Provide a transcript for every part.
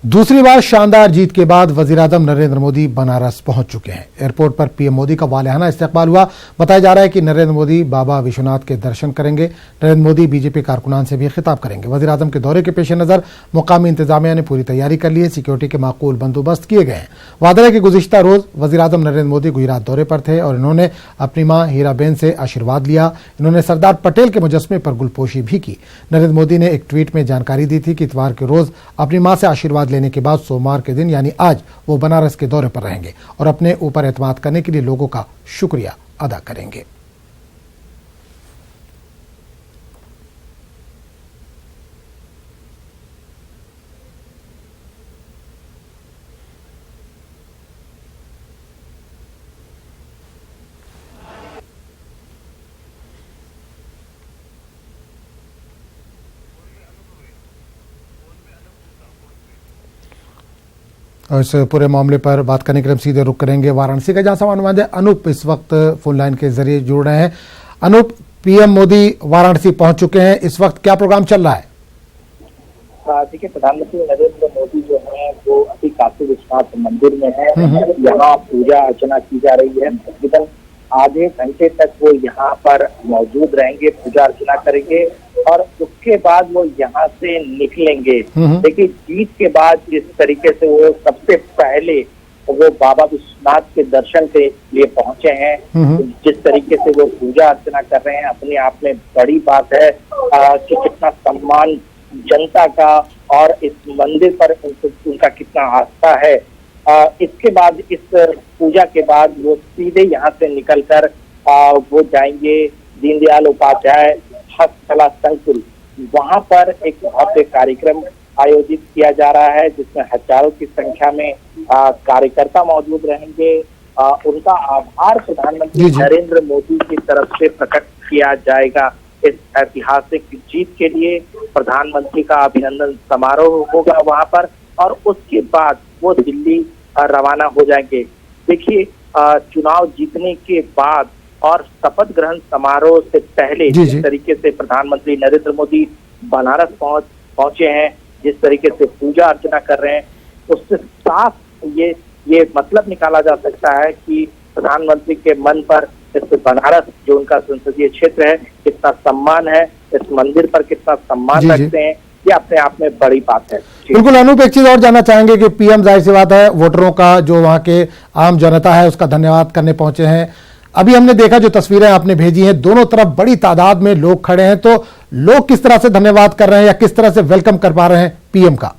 दूसरी बार शानदार जीत के बाद वजीर-आजम नरेंद्र मोदी बनारस पहुंच चुके हैं। एयरपोर्ट पर पीएम मोदी का वालिहाना इस्तकबाल हुआ। बताया जा रहा है कि नरेंद्र मोदी बाबा विश्वनाथ के दर्शन करेंगे। नरेंद्र मोदी बीजेपी कारकुनान से भी खिताब करेंगे। वजीर-आजम के दौरे के पेश नजर मुकामी इंतजामिया ने पूरी तैयारी कर ली है। सिक्योरिटी के माकूल बंदोबस्त किए गए हैं। वादा है कि गुज़िश्ता रोज वजीर-आजम नरेंद्र मोदी गुजरात दौरे पर थे और इन्होंने अपनी मां हीराबेन से आशीर्वाद लिया। इन्होंने सरदार पटेल के मुजस्मे पर गुलपोशी भी की। नरेंद्र मोदी ने एक ट्वीट में जानकारी दी थी कि इतवार के रोज अपनी मां से आशीर्वाद लेने के बाद सोमवार के दिन यानी आज वो बनारस के दौरे पर रहेंगे और अपने ऊपर एतमाद करने के लिए लोगों का शुक्रिया अदा करेंगे। और इस पूरे मामले पर बात करने के लिए हम सीधे रुक करेंगे वाराणसी का, जहां से हमारे अनूप इस वक्त फोन लाइन के जरिए जुड़ रहे हैं। अनूप, पीएम मोदी वाराणसी पहुंच चुके हैं, इस वक्त क्या प्रोग्राम चल रहा है? देखिए, प्रधानमंत्री नरेंद्र मोदी जो है वो अभी काशी विश्वनाथ मंदिर में है। यहाँ पूजा अर्चना की जा रही है। तकरीबन आधे घंटे तक वो यहाँ पर मौजूद रहेंगे, पूजा अर्चना करेंगे और उसके बाद वो यहाँ से निकलेंगे। देखिए, जीत के बाद जिस तरीके से वो सबसे पहले वो बाबा विश्वनाथ के दर्शन के लिए पहुंचे हैं, जिस तरीके से वो पूजा अर्चना कर रहे हैं, अपने आप में बड़ी बात है कि कितना सम्मान जनता का और इस मंदिर पर उनका कितना आस्था है। इसके बाद इस पूजा के बाद वो सीधे यहाँ से निकलकर वो जाएंगे दीनदयाल उपाध्याय हस्तकला संकुल। वहां पर एक भव्य कार्यक्रम आयोजित किया जा रहा है जिसमें हजारों की संख्या में कार्यकर्ता मौजूद रहेंगे। उनका आभार प्रधानमंत्री नरेंद्र मोदी की तरफ से प्रकट किया जाएगा। इस ऐतिहासिक जीत के लिए प्रधानमंत्री का अभिनंदन समारोह होगा वहां पर और उसके बाद वो दिल्ली रवाना हो जाएंगे। देखिए, चुनाव जीतने के बाद और शपथ ग्रहण समारोह से पहले जिस तरीके से प्रधानमंत्री नरेंद्र मोदी बनारस पहुंचे हैं, जिस तरीके से पूजा अर्चना कर रहे हैं, उससे साफ ये मतलब निकाला जा सकता है कि प्रधानमंत्री के मन पर इस बनारस जो उनका संसदीय क्षेत्र है कितना सम्मान है, इस मंदिर पर कितना सम्मान रखते हैं, ये अपने आप में बड़ी बात है। बिल्कुल अनूप, एक चीज और जानना चाहेंगे कि पीएम जाहिर सी बात है वोटरों का, जो वहां के आम जनता है उसका धन्यवाद करने पहुंचे हैं। अभी हमने देखा जो तस्वीरें आपने भेजी हैं, दोनों तरफ बड़ी तादाद में लोग खड़े हैं, तो लोग किस तरह से धन्यवाद कर रहे हैं या किस तरह से वेलकम कर पा रहे हैं पीएम का?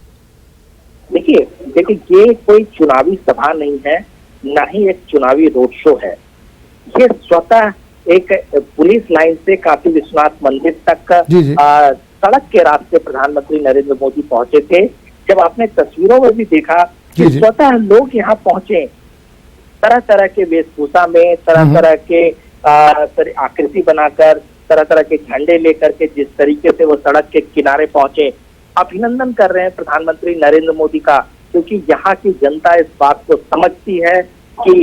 देखिए, ये कोई चुनावी सभा नहीं है, ना ही एक चुनावी रोड शो है। ये स्वतः एक पुलिस लाइन से काशी विश्वनाथ मंदिर तक सड़क के रास्ते प्रधानमंत्री नरेंद्र मोदी पहुंचे थे। जब आपने तस्वीरों में भी देखा कि स्वतः लोग यहाँ पहुंचे, तरह तरह के वेशभूषा में, तरह तरह के आकृति बनाकर, तरह तरह के झंडे लेकर के जिस तरीके से वो सड़क के किनारे पहुंचे, अभिनंदन कर रहे हैं प्रधानमंत्री नरेंद्र मोदी का, क्योंकि यहाँ की जनता इस बात को समझती है कि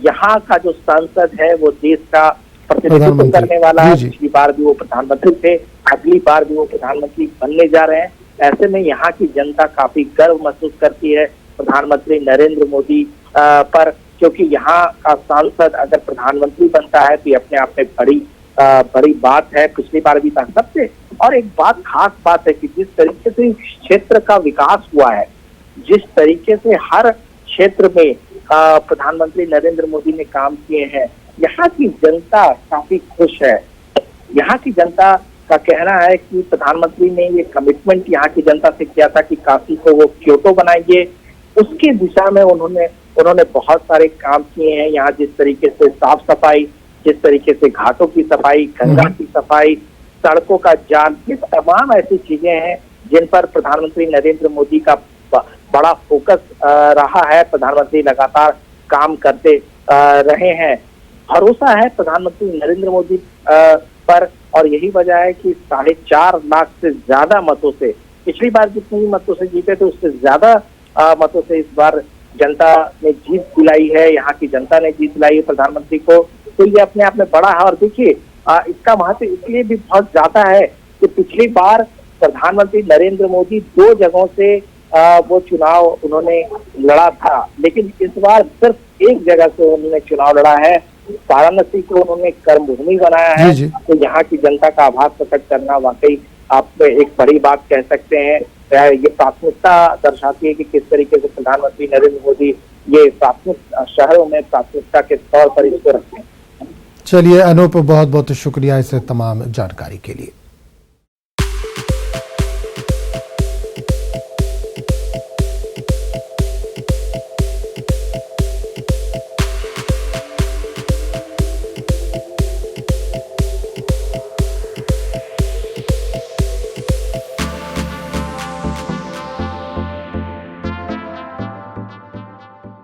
यहाँ का जो सांसद है वो देश का प्रतिनिधित्व करने वाला है। पिछली बार भी वो प्रधानमंत्री थे, अगली बार भी वो प्रधानमंत्री बनने जा रहे हैं। ऐसे में यहाँ की जनता काफी गर्व महसूस करती है प्रधानमंत्री नरेंद्र मोदी पर, क्योंकि यहाँ का सांसद अगर प्रधानमंत्री बनता है तो ये अपने आप में बड़ी बात है। पिछली बार भी था सबसे। और एक बात खास बात है कि जिस तरीके से क्षेत्र का विकास हुआ है, जिस तरीके से हर क्षेत्र में प्रधानमंत्री नरेंद्र मोदी ने काम किए हैं, यहाँ की जनता काफी खुश है। यहाँ की जनता का कहना है कि प्रधानमंत्री ने ये कमिटमेंट यहाँ की जनता से किया था कि काशी को वो क्योटो बनाएंगे, उसकी दिशा में उन्होंने बहुत सारे काम किए हैं। यहाँ जिस तरीके से साफ सफाई, जिस तरीके से घाटों की सफाई, गंगा की सफाई, सड़कों का जाल, ये तमाम ऐसी चीजें हैं जिन पर प्रधानमंत्री नरेंद्र मोदी का बड़ा फोकस रहा है। प्रधानमंत्री लगातार काम करते रहे हैं। भरोसा है प्रधानमंत्री नरेंद्र मोदी पर और यही वजह है कि 4.5 लाख से ज्यादा मतों से, पिछली बार जितने भी मतों से जीते थे उससे ज्यादा मतों से इस बार जनता ने जीत दिलाई है। यहाँ की जनता ने जीत दिलाई है प्रधानमंत्री को, तो ये अपने आप में बड़ा है। और देखिए, इसका महत्व इसलिए भी बहुत ज्यादा है कि पिछली बार प्रधानमंत्री नरेंद्र मोदी 2 जगहों से वो चुनाव उन्होंने लड़ा था, लेकिन इस बार सिर्फ एक जगह से उन्होंने चुनाव लड़ा है। वाराणसी को उन्होंने कर्मभूमि बनाया है। जी। तो यहाँ की जनता का आभार प्रकट करना वाकई आप एक बड़ी बात कह सकते हैं। ये प्राथमिकता दर्शाती है कि किस तरीके से प्रधानमंत्री नरेंद्र मोदी ये प्राथमिक शहरों में प्राथमिकता के तौर पर इसको रखते हैं। चलिए अनूप, बहुत बहुत शुक्रिया इस तमाम जानकारी के लिए।